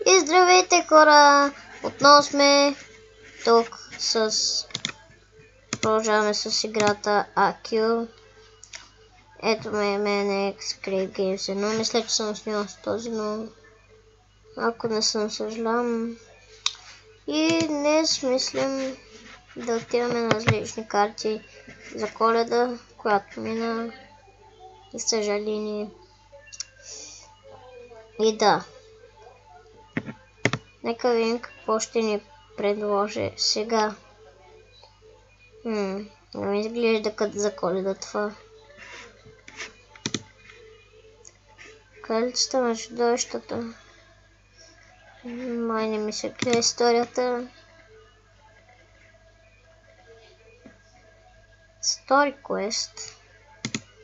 И здравейте хора! Отново сме тук с... Продължаваме с играта AQ. Ето мене Create Games 1. Мисля, че съм снимал с този, но ако не съм, съжалявам. И днес мислим да отиваме на различни карти за Коледа, която мина. И съжаление. И да. Нека видим какво ще ни предложи сега. Не ми изглежда като за Коледа това. Кралицата на чудовищата. Май не ми се гледа историята. Story Quest.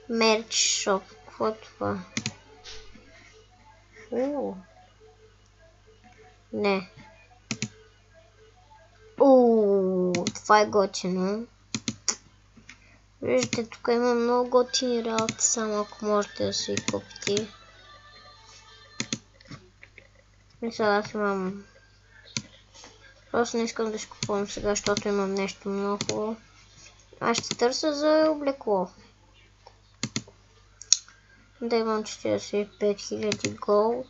Merch Shop. Какво е това? Не. Това е готино. Виждате, тук има много готини работи, само ако можете да си купите. Мисля, аз имам... Просто не искам да си купувам сега, защото имам нещо много хубаво. Аз ще търся за облекло. Да имам 45 000 голд.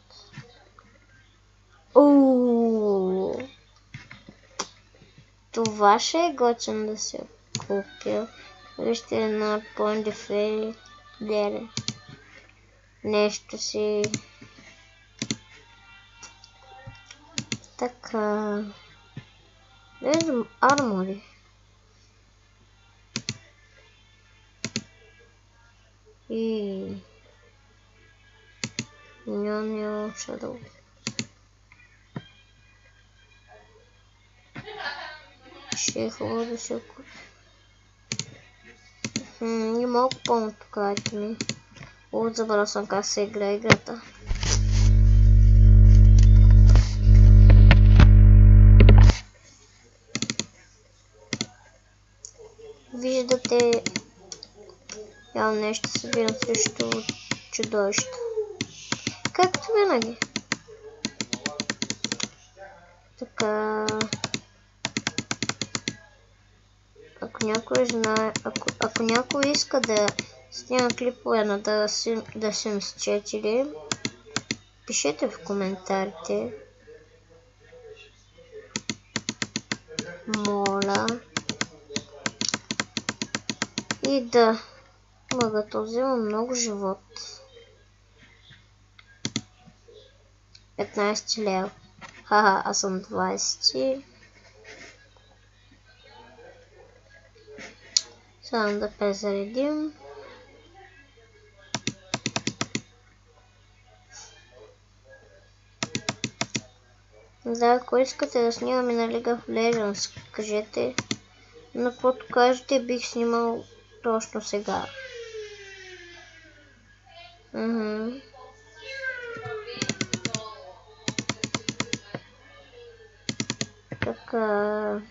Това ще е готин да се купя. Вижте на Point of Failure. Нещо си. Така. Виждам армори. И Ньоньо Shadow. Ще е хубаво да се купи. Не мога помня тук айтеми. Забравя съм как се играе играта. Виждате, явно нещо събирам срещу чудовища. Както винаги. Така. Ако някой знае, ако някой иска да снима клипове на The Sims 4, пишете в коментарите. Моля. И да, мога да взема много живот. 15 лева. Хаха, аз съм 20. Само да презаредим. Да, ако искате да снимаме на League of Legends, кажете. Но каквото кажете, бих снимал точно сега. Така.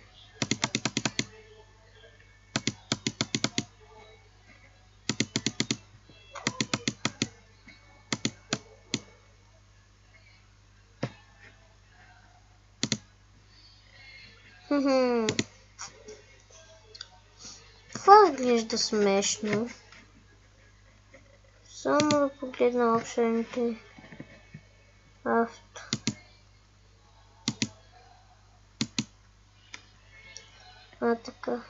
Това изглежда смешно. Само да погледна опшените. Авто. Така.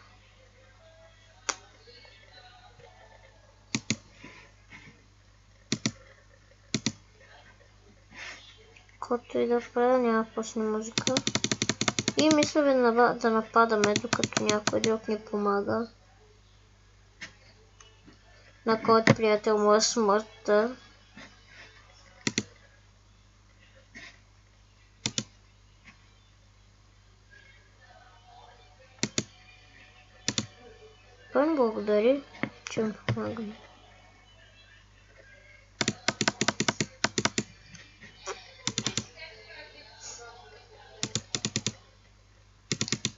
Който и да правя, няма почне музика. И мисля да нападаме, докато някой друг ни помага. На който приятел му е смъртта. Той ми благодари, че ми помагаме.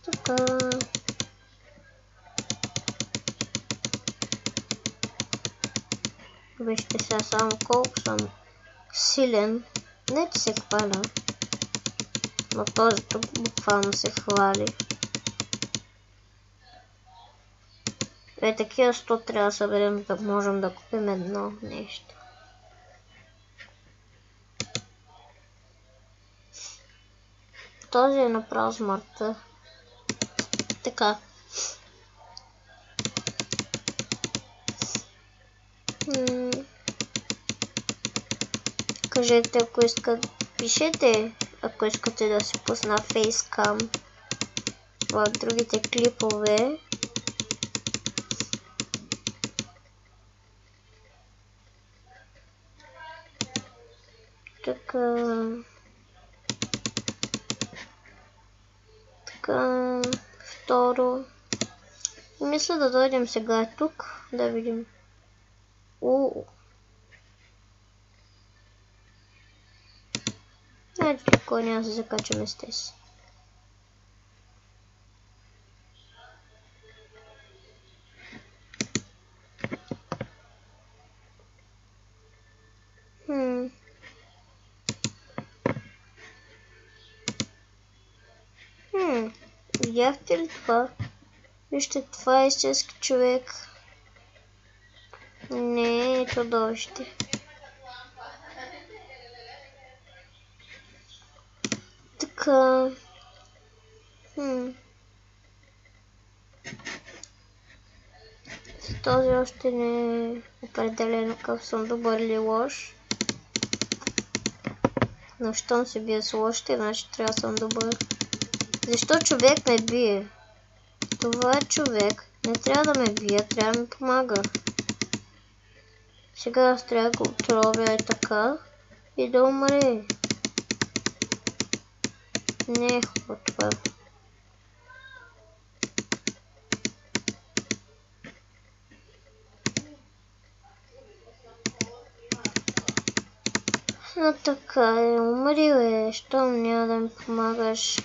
Така. Вижте сега само колко съм силен. Не ти се хваля. Но този тук буквално се хвали. Такива 100 трябва да съберем, да можем да купим едно нещо. Този е направо смъртта. Така. Кажете, ако искате, пишете, ако искате да си пусна фейскам в другите клипове. Така, второ. Мисля да дойдем сега тук, да видим. Ето тук, няма да се закачаме с тези. Видяхте ли това? Вижте, това е истински човек. Не е чудовище. Така. Този още не е определено какъв съм добър или лош. Но щом се бие с лошите, значи трябва да съм добър. Защо човек ме бие? Това е човек. Не трябва да ме бие, трябва да ми помага. Сега аз трябва да го отровя и така. И да умре. Не е хубаво това. Но така е, умрил е, щом няма да ми помагаш.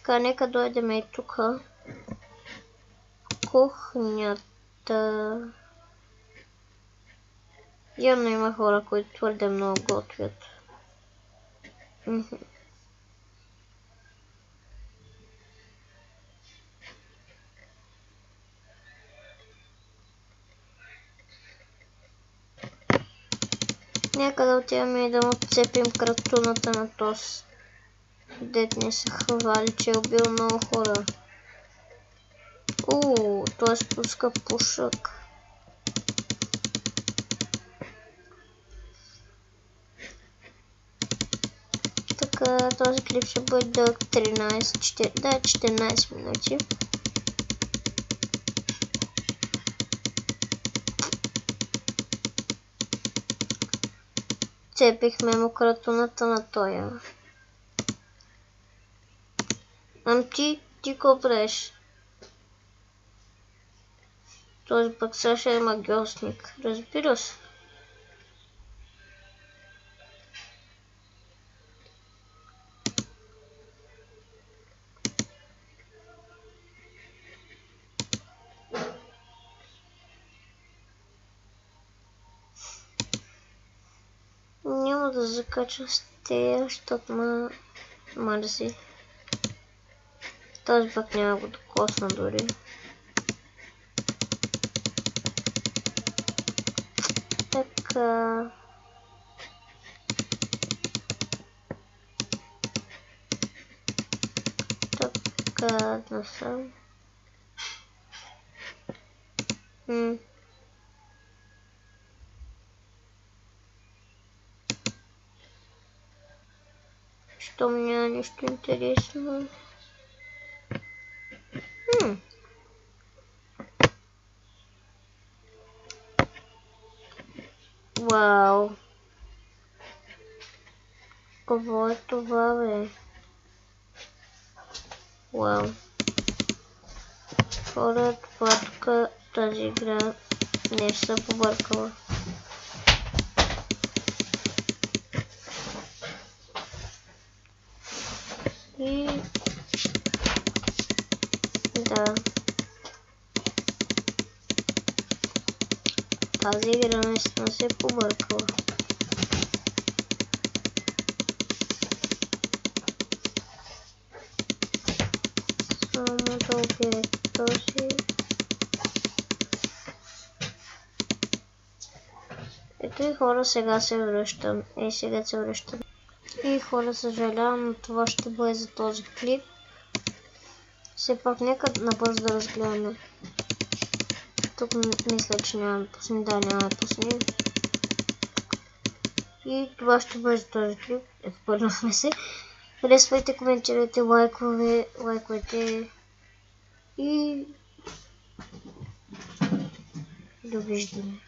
Така, нека дойдем и тук. Кухнята. Явно има хора, които твърде много готвят. Нека да отиваме и да му отцепим кратуната на този. Дет не се хвали, че е убил много хора. Той спуска пушък. Така, този клип ще бъде дълъг 14 минути. Цепихме му кратуната на тоя. Ти какво правиш? Този пък Саша е магиосник. Разбира се. Няма да закача с тея, защото ма мързи. Този пък няма го докосна дори. Така. Така, насам. Щом няма нищо интересно. Вау. Какво е това, бе? Вау. Хора, това тук тази игра не се побъркала. И... да. Тази игра наистина се е побъркала. Контрол този. Ето и хора, сега се връщам. Сега се връщам. И хора, съжалявам, но това ще бъде за този клип. Все пак нека набързо да разгледаме. Тук мисля, че няма да пусне. Да, няма да пусне. И това ще бъде за този клип. Ето, пърнахме се. Харесвайте, коментирайте, лайквайте и довиждане.